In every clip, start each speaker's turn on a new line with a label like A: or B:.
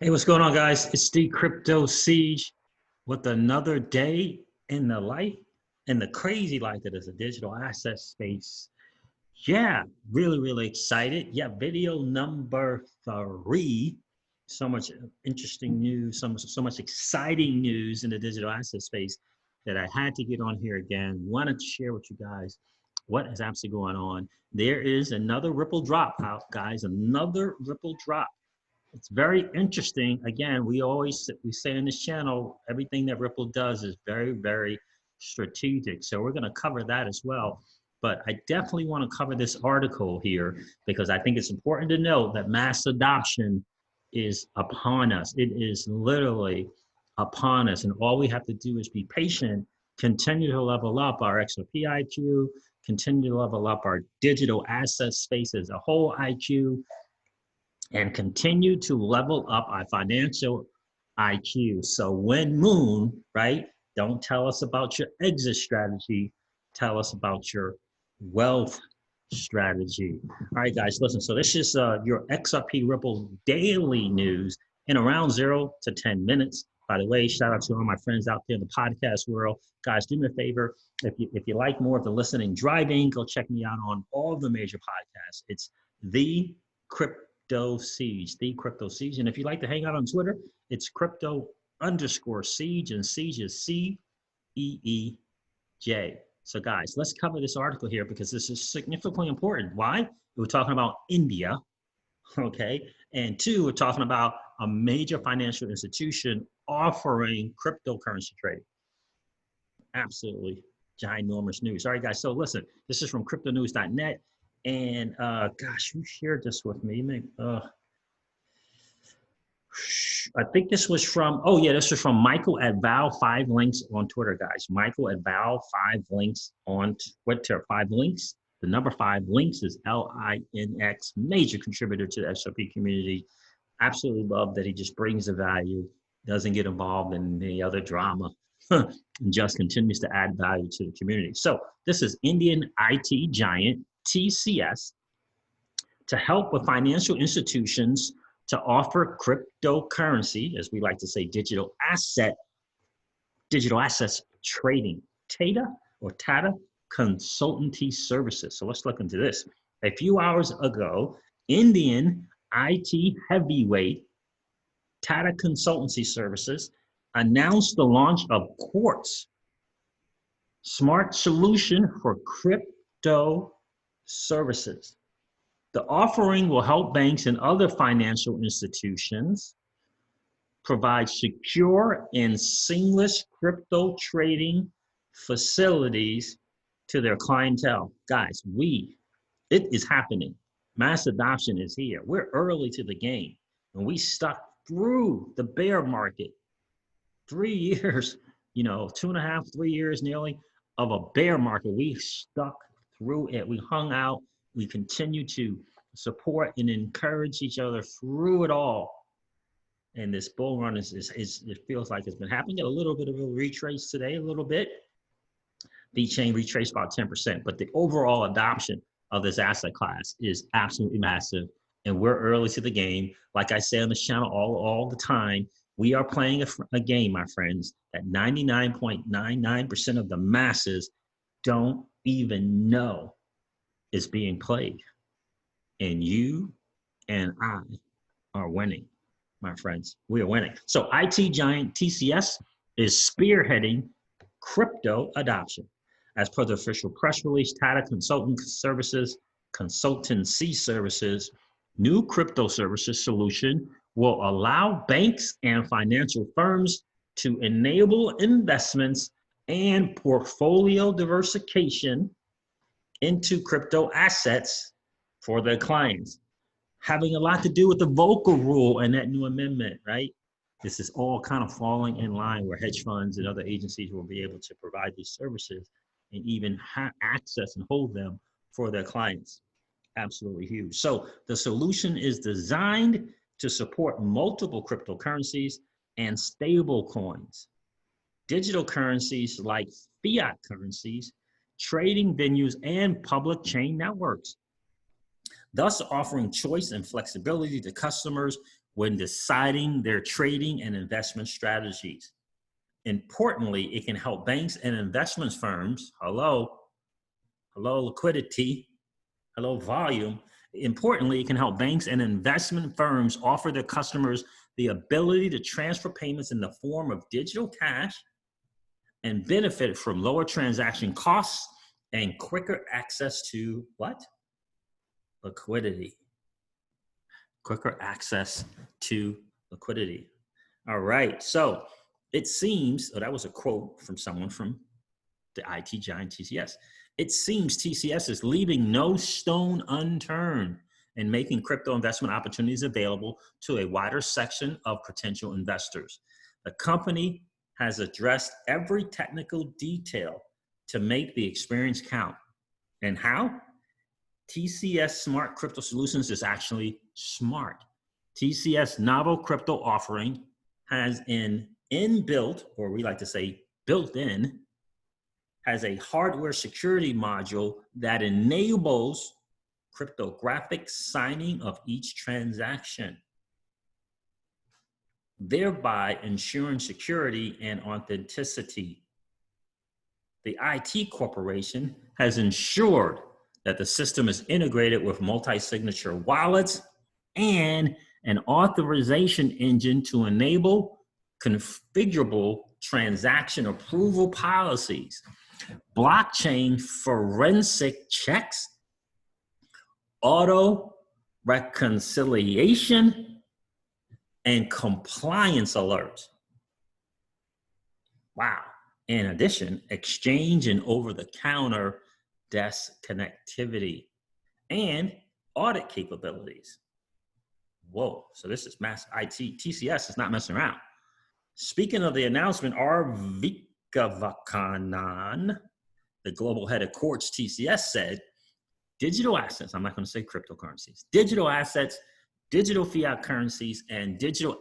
A: Hey, what's going on, guys? It's the Crypto Siege with another day in the life and the crazy life that is a digital asset space. Yeah, really excited. Yeah, video number 3. So much interesting news, so much exciting news in the digital asset space that I had to get on here again. Wanted to share with you guys what is actually going on. There is another Ripple drop out, guys. Another Ripple drop. It's very interesting. Again, we say in this channel, everything that Ripple does is very strategic. So we're going to cover that as well. But I definitely want to cover this article here because I think it's important to note that mass adoption is upon us. It is literally upon us. And all we have to do is be patient, continue to level up our XRP IQ, continue to level up our digital asset space as a whole IQ, and continue to level up our financial IQ. So when Moon, right, don't tell us about your exit strategy, tell us about your wealth strategy. All right, guys, listen, so this is your XRP Ripple daily news in around 0 to 10 minutes. By the way, shout out to all my friends out there in the podcast world. Guys, do me a favor. If you like more of the listening driving, go check me out on all the major podcasts. It's the Crypto Siege, the Crypto Siege. And if you like to hang out on Twitter, it's crypto_siege, and siege is CEEJ. So guys, let's cover this article here because this is significantly important. Why? We're talking about India, okay? And 2, we're talking about a major financial institution offering cryptocurrency trading. Absolutely ginormous news. All right, guys, so listen, this is from cryptonews.net. And gosh, who shared this with me? I think this was from, oh yeah, this was from Michael at Val5 links on Twitter, guys. Michael at Val5 links on Twitter. 5 links. The number 5 links is LINX, major contributor to the XRP community. Absolutely love that he just brings the value, doesn't get involved in any other drama, and just continues to add value to the community. So this is Indian IT giant TCS to help with financial institutions to offer cryptocurrency, as we like to say, digital assets trading, Tata consultancy services. So let's look into this. A few hours ago, Indian IT heavyweight Tata Consultancy Services announced the launch of Quartz, smart solution for crypto services. The offering will help banks and other financial institutions provide secure and seamless crypto trading facilities to their clientele. Guys, it is happening. Mass adoption is here. We're early to the game, and we stuck through the bear market. 3 years, 2.5, 3 years nearly of a bear market. We stuck through it. We hung out. We continue to support and encourage each other through it all. And this bull run it feels like it's been happening. A little bit of a retrace today, a little bit. VeChain retraced about 10%, but the overall adoption of this asset class is absolutely massive. And we're early to the game. Like I say on this channel all the time, we are playing a game, my friends, that 99.99% of the masses don't even know is being played. And you and I are winning, my friends. We are winning. So IT giant TCS is spearheading crypto adoption. As per the official press release, Tata Consultancy Services new crypto services solution will allow banks and financial firms to enable investments and portfolio diversification into crypto assets for their clients. Having a lot to do with the Volcker rule and that new amendment, right? This is all kind of falling in line where hedge funds and other agencies will be able to provide these services and even access and hold them for their clients. Absolutely huge. So the solution is designed to support multiple cryptocurrencies and stable coins, digital currencies like fiat currencies, trading venues, and public chain networks, thus offering choice and flexibility to customers when deciding their trading and investment strategies. Importantly, it can help banks and investment firms, hello liquidity, hello volume. Importantly, it can help banks and investment firms offer their customers the ability to transfer payments in the form of digital cash and benefit from lower transaction costs and quicker access to what? Liquidity. Quicker access to liquidity. All right, so it seems, that was a quote from someone from the IT giant TCS. It seems TCS is leaving no stone unturned in making crypto investment opportunities available to a wider section of potential investors. The company has addressed every technical detail to make the experience count. And how? TCS Smart Crypto Solutions is actually smart. TCS novel crypto offering has an inbuilt, or we like to say built-in, has a hardware security module that enables cryptographic signing of each transaction, thereby ensuring security and authenticity. The IT corporation has ensured that the system is integrated with multi-signature wallets and an authorization engine to enable configurable transaction approval policies, blockchain forensic checks, auto reconciliation, and compliance alerts. Wow. In addition, exchange and over-the-counter desk connectivity and audit capabilities. Whoa, so this is mass IT. TCS is not messing around. Speaking of the announcement, R. Vikavakanan, the global head of Quartz TCS, said, digital assets, I'm not going to say cryptocurrencies, digital assets, digital fiat currencies, and digital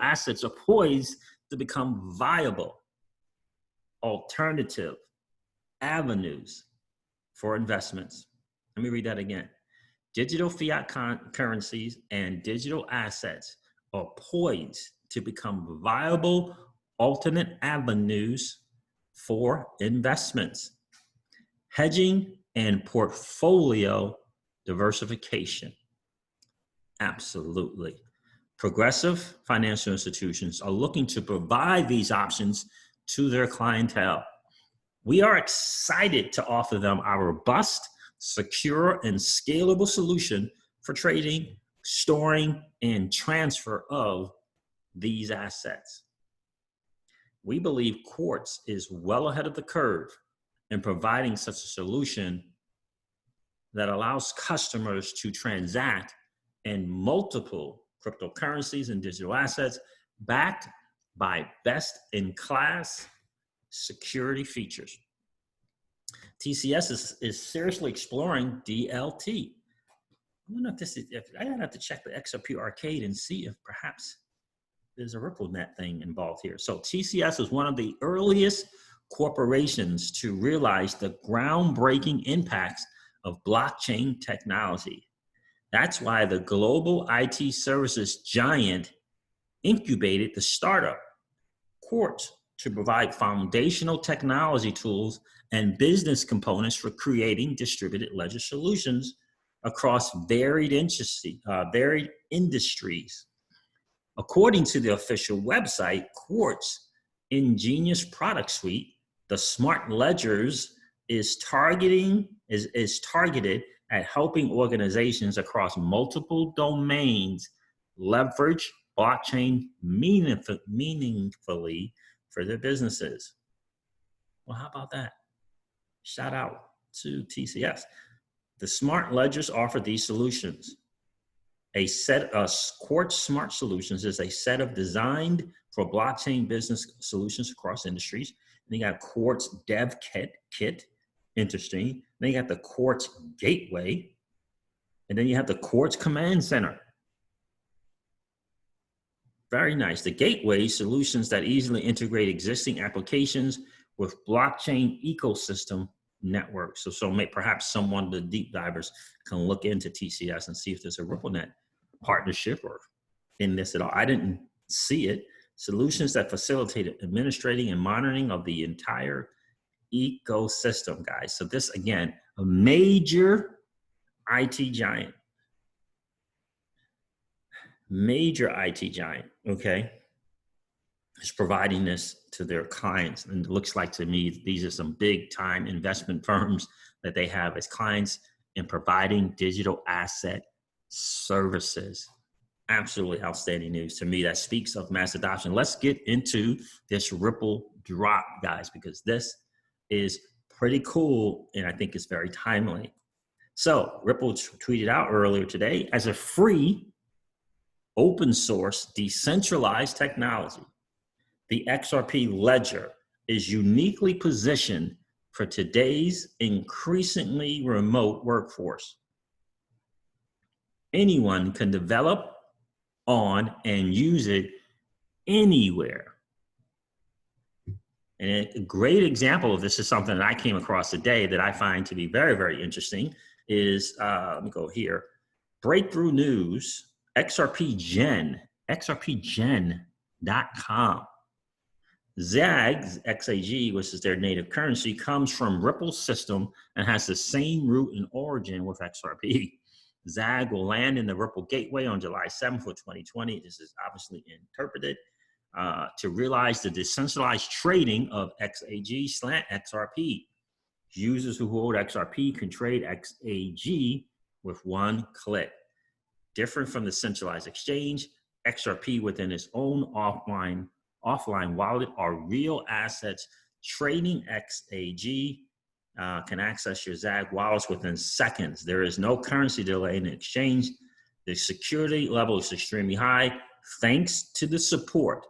A: assets are poised to become viable alternative avenues for investments. Let me read that again. Digital fiat currencies and digital assets are poised to become viable alternate avenues for investments, hedging, and portfolio diversification. Absolutely. Progressive financial institutions are looking to provide these options to their clientele. We are excited to offer them our robust, secure, and scalable solution for trading, storing, and transfer of these assets. We believe Quartz is well ahead of the curve in providing such a solution that allows customers to transact in multiple cryptocurrencies and digital assets backed by best-in-class security features. TCS is seriously exploring DLT. I wonder if this is, I gotta have to check the XRP arcade and see if perhaps there's a RippleNet thing involved here. So TCS is one of the earliest corporations to realize the groundbreaking impacts of blockchain technology. That's why the global IT services giant incubated the startup Quartz to provide foundational technology tools and business components for creating distributed ledger solutions across varied industries. According to the official website, Quartz ingenious product suite, the Smart Ledgers, is targeted at helping organizations across multiple domains leverage blockchain meaningfully for their businesses. Well, how about that? Shout out to TCS. The Smart Ledgers offer these solutions. A set of Quartz Smart Solutions is a set of designed for blockchain business solutions across industries. And you got Quartz Dev Kit, interesting. Then you got the Quartz Gateway, and then you have the Quartz Command Center. Very nice. The Gateway solutions that easily integrate existing applications with blockchain ecosystem networks. So perhaps someone, the deep divers, can look into TCS and see if there's a RippleNet partnership or in this at all. I didn't see it. Solutions that facilitate administrating and monitoring of the entire ecosystem, guys. So this, again, a major IT giant, okay, is providing this to their clients. And it looks like to me, these are some big time investment firms that they have as clients in providing digital asset services. Absolutely outstanding news to me. That speaks of mass adoption. Let's get into this Ripple drop, guys, because this is pretty cool and I think it's very timely. So Ripple tweeted out earlier today, as a free open source decentralized technology, the XRP Ledger is uniquely positioned for today's increasingly remote workforce. Anyone can develop on and use it anywhere. And a great example of this is something that I came across today that I find to be very, very interesting is, let me go here, breakthrough news, XRPgen, XRPgen.com. ZAG, XAG, which is their native currency, comes from Ripple's system and has the same root and origin with XRP. ZAG will land in the Ripple Gateway on July 7th of 2020. This is obviously interpreted to realize the decentralized trading of XAG/XRP. Users who hold XRP can trade XAG with one click. Different from the centralized exchange, XRP within its own offline wallet are real assets. Trading XAG can access your ZAG wallets within seconds. There is no currency delay in the exchange. The security level is extremely high thanks to the support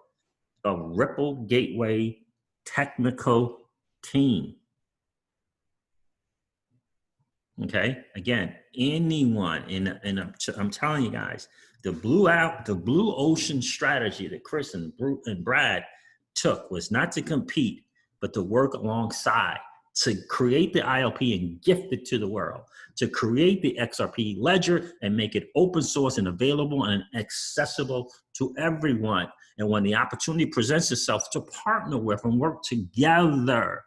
A: of Ripple Gateway technical team. Okay, again, anyone, and I'm telling you guys, the blue ocean strategy that Chris and Brad took was not to compete, but to work alongside, to create the ILP and gift it to the world, to create the XRP Ledger and make it open source and available and accessible to everyone. And when the opportunity presents itself, to partner with and work together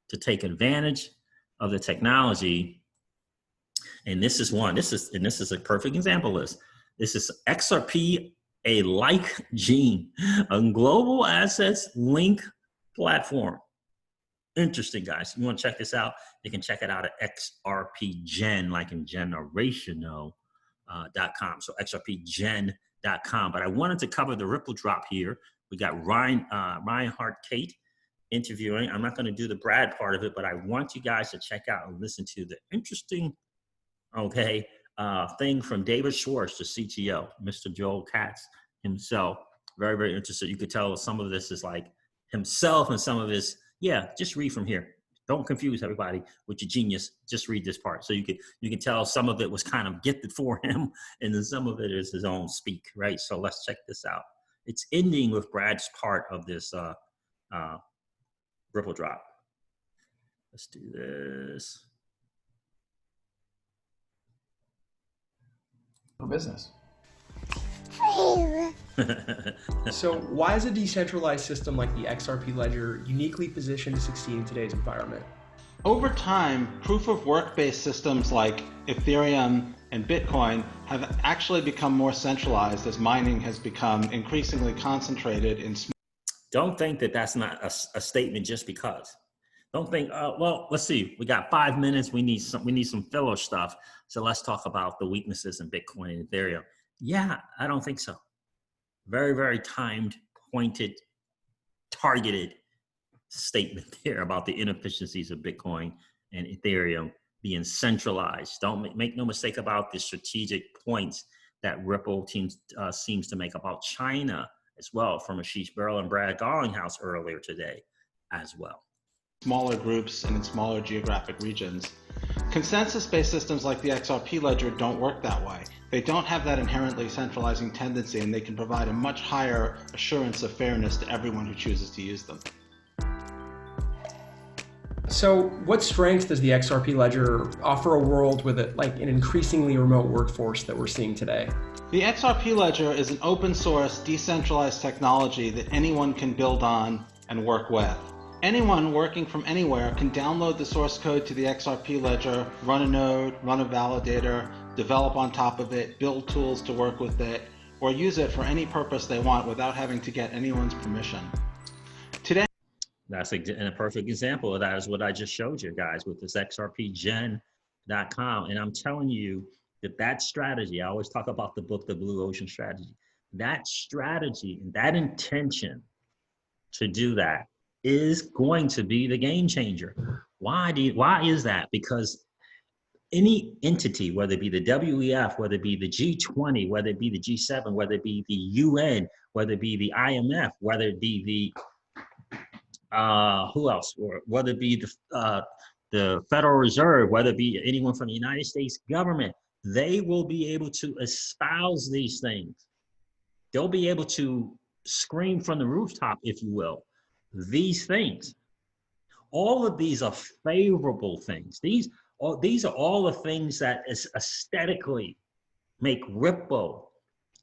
A: to take advantage of the technology. And this is one, this is a perfect example of this. This is XRP, a like gene, a global assets link platform. Interesting, guys. You want to check this out? You can check it out at XRPgen, like in generational.com. So XRPgen.com. But I wanted to cover the Ripple drop here. We got Reinhard Kate interviewing. I'm not going to do the Brad part of it, but I want you guys to check out and listen to the interesting, thing from David Schwartz, the CTO, Mr. Joel Katz himself. Very, very interesting. You could tell some of this is like himself and some of his, just read from here. Don't confuse everybody with your genius. Just read this part. So you can tell some of it was kind of gifted for him, and then some of it is his own speak, right? So let's check this out. It's ending with Brad's part of this Ripple drop. Let's do this.
B: Business. So why is a decentralized system like the XRP Ledger uniquely positioned to succeed in today's environment?
C: Over time, proof-of-work-based systems like Ethereum and Bitcoin have actually become more centralized as mining has become increasingly concentrated in small.
A: Don't think that that's not a statement just because. Don't think, well, let's see. We got 5 minutes. We need some filler stuff. So let's talk about the weaknesses in Bitcoin and Ethereum. Yeah, I don't think so. Very, very timed, pointed, targeted statement there about the inefficiencies of Bitcoin and Ethereum being centralized. Don't make no mistake about the strategic points that Ripple seems to make about China as well, from Ashish Burrell and Brad Garlinghouse earlier today as well.
C: Smaller groups and in smaller geographic regions. Consensus-based systems like the XRP Ledger don't work that way. They don't have that inherently centralizing tendency, and they can provide a much higher assurance of fairness to everyone who chooses to use them.
B: So what strengths does the XRP Ledger offer a world with an increasingly remote workforce that we're seeing today?
C: The XRP Ledger is an open source, decentralized technology that anyone can build on and work with. Anyone working from anywhere can download the source code to the XRP Ledger, run a node, run a validator, develop on top of it, build tools to work with it, or use it for any purpose they want without having to get anyone's permission. Today,
A: That's a perfect example of that is what I just showed you guys with this XRPgen.com. And I'm telling you that strategy, I always talk about the book, The Blue Ocean Strategy, that strategy and that intention to do that is going to be the game changer. Why is that? Because any entity, whether it be the WEF, whether it be the G20, whether it be the G7, whether it be the UN, whether it be the IMF, whether it be the who else, or whether it be the Federal Reserve, whether it be anyone from the United States government, they will be able to espouse these things. They'll be able to scream from the rooftop, if you will, these things. All of these are favorable things. These are all the things that is aesthetically make Ripple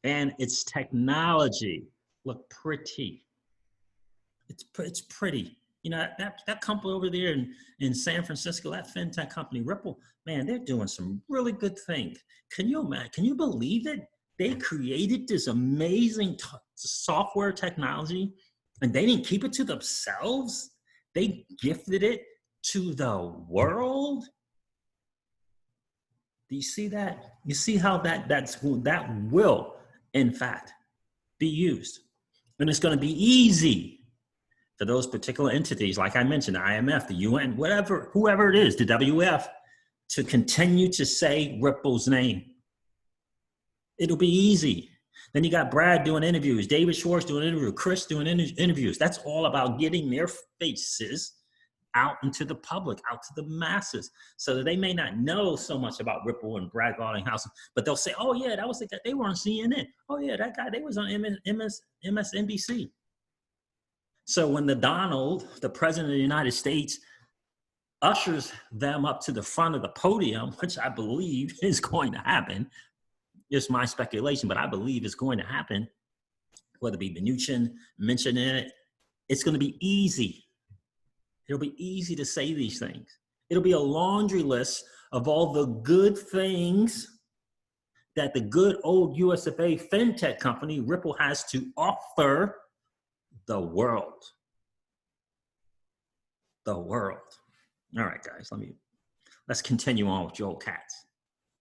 A: and its technology look pretty. It's pretty. You know, that company over there in San Francisco, that fintech company, Ripple, man, they're doing some really good things. Can you imagine? Can you believe it? They created this amazing software technology and they didn't keep it to themselves. They gifted it to the world. Do you see that? You see how that will, in fact, be used. And it's going to be easy for those particular entities, like I mentioned, the IMF, the UN, whoever it is, the WF, to continue to say Ripple's name. It'll be easy. Then you got Brad doing interviews, David Schwartz doing interviews, Chris doing interviews. That's all about getting their faces out into the public, out to the masses, so that they may not know so much about Ripple and Brad Garlinghouse, but they'll say, oh yeah, that was the guy, they were on CNN. Oh yeah, that guy, they was on MSNBC. So when the President of the United States, ushers them up to the front of the podium, which I believe is going to happen, just my speculation, but I believe it's going to happen, whether it be Mnuchin mentioning it, it's going to be easy. It'll be easy to say these things. It'll be a laundry list of all the good things that the good old US of A fintech company Ripple has to offer the world. The world. All right, guys, let's continue on with Joel Katz.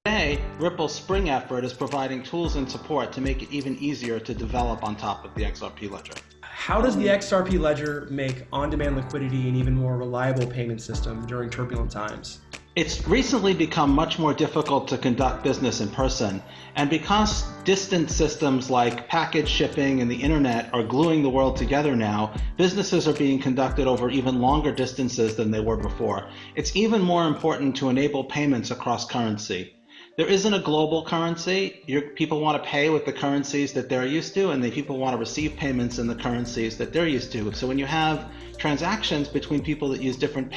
C: Today, Ripple's Spring effort is providing tools and support to make it even easier to develop on top of the XRP Ledger.
B: How does the XRP Ledger make on-demand liquidity an even more reliable payment system during turbulent times?
C: It's recently become much more difficult to conduct business in person, and because distant systems like package shipping and the internet are gluing the world together now, businesses are being conducted over even longer distances than they were before. It's even more important to enable payments across currency. There isn't a global currency. People want to pay with the currencies that they're used to, and people want to receive payments in the currencies that they're used to. So when you have transactions between people that use different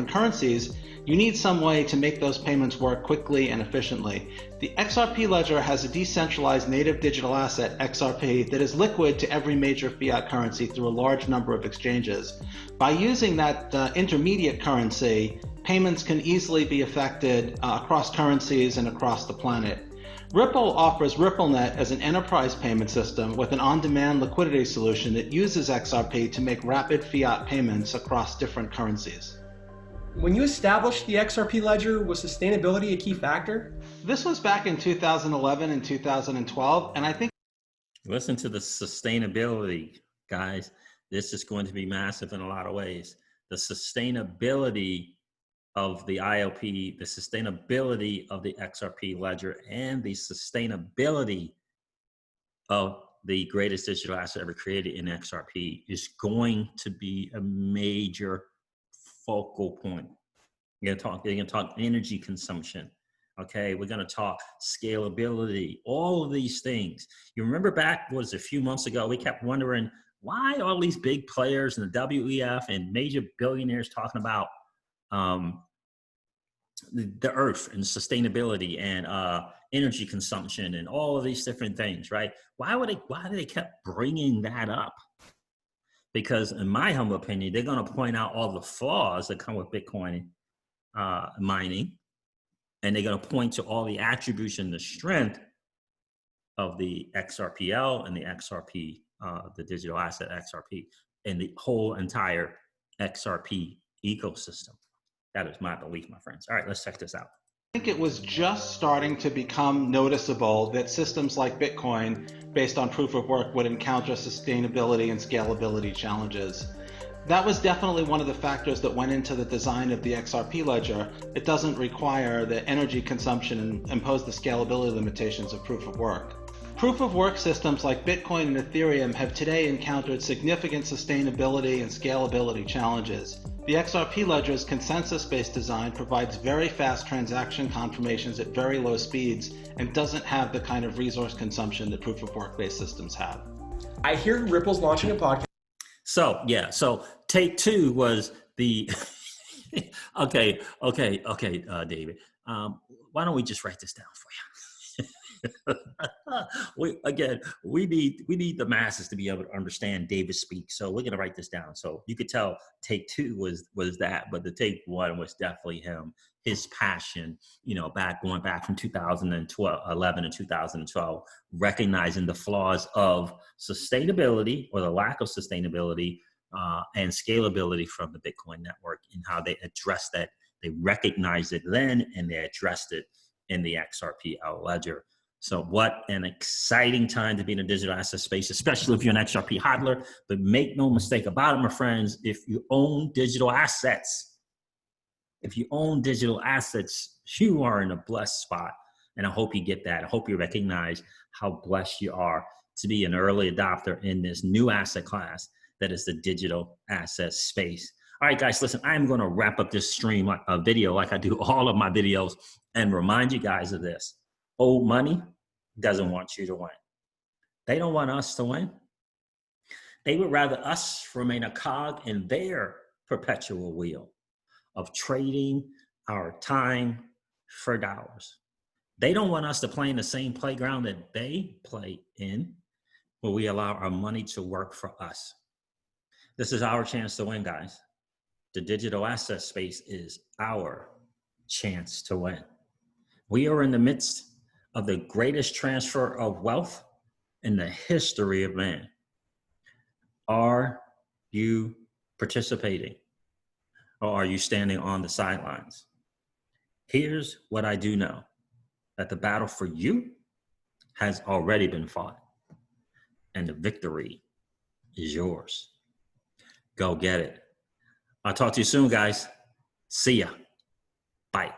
C: currencies, you need some way to make those payments work quickly and efficiently. The XRP Ledger has a decentralized native digital asset, XRP, that is liquid to every major fiat currency through a large number of exchanges. By using that intermediate currency, payments can easily be effected across currencies and across the planet. Ripple offers RippleNet as an enterprise payment system with an on-demand liquidity solution that uses XRP to make rapid fiat payments across different currencies.
B: When you established the XRP Ledger, was sustainability a key factor?
C: This was back in 2011 and 2012, and I think...
A: Listen to the sustainability, guys. This is going to be massive in a lot of ways. The sustainability of the ILP, the sustainability of the XRP Ledger, and the sustainability of the greatest digital asset ever created in XRP is going to be a major focal point. You're gonna talk energy consumption. Okay, we're gonna talk scalability, all of these things. You remember back, a few months ago, we kept wondering why all these big players in the WEF and major billionaires talking about the earth and sustainability and energy consumption and all of these different things, right? Why do they kept bringing that up? Because in my humble opinion, they're going to point out all the flaws that come with Bitcoin mining, and they're going to point to all the attributes and the strength of the XRPL and the XRP, the digital asset XRP, and the whole entire XRP ecosystem. That is my belief, my friends. All right, let's check this out.
C: I think it was just starting to become noticeable that systems like Bitcoin, based on proof of work, would encounter sustainability and scalability challenges. That was definitely one of the factors that went into the design of the XRP ledger. It doesn't require the energy consumption and impose the scalability limitations of proof of work. Proof of work systems like Bitcoin and Ethereum have today encountered significant sustainability and scalability challenges. The XRP ledger's consensus-based design provides very fast transaction confirmations at very low speeds and doesn't have the kind of resource consumption that proof of work-based systems have.
B: I hear Ripple's launching a podcast.
A: So yeah, so take two was the okay, David. Why don't we just write this down for you? we need the masses to be able to understand David speak. So we're gonna write this down. So you could tell take two was that, but the take one was definitely him, his passion, going back from 2011 and 2012, recognizing the flaws of sustainability or the lack of sustainability and scalability from the Bitcoin network and how they addressed that. They recognized it then and they addressed it in the XRP ledger. So what an exciting time to be in the digital asset space, especially if you're an XRP hodler. But make no mistake about it, my friends, if you own digital assets, you are in a blessed spot. And I hope you get that. I hope you recognize how blessed you are to be an early adopter in this new asset class that is the digital asset space. All right, guys, listen, I'm going to wrap up this stream video like I do all of my videos and remind you guys of this. Old money doesn't want you to win. They don't want us to win. They would rather us remain a cog in their perpetual wheel of trading our time for dollars. They don't want us to play in the same playground that they play in, where we allow our money to work for us. This is our chance to win, guys. The digital asset space is our chance to win. We are in the midst of the greatest transfer of wealth in the history of man. Are you participating or are you standing on the sidelines? Here's what I do know, that the battle for you has already been fought and the victory is yours. Go get it. I'll talk to you soon, guys. See ya. Bye.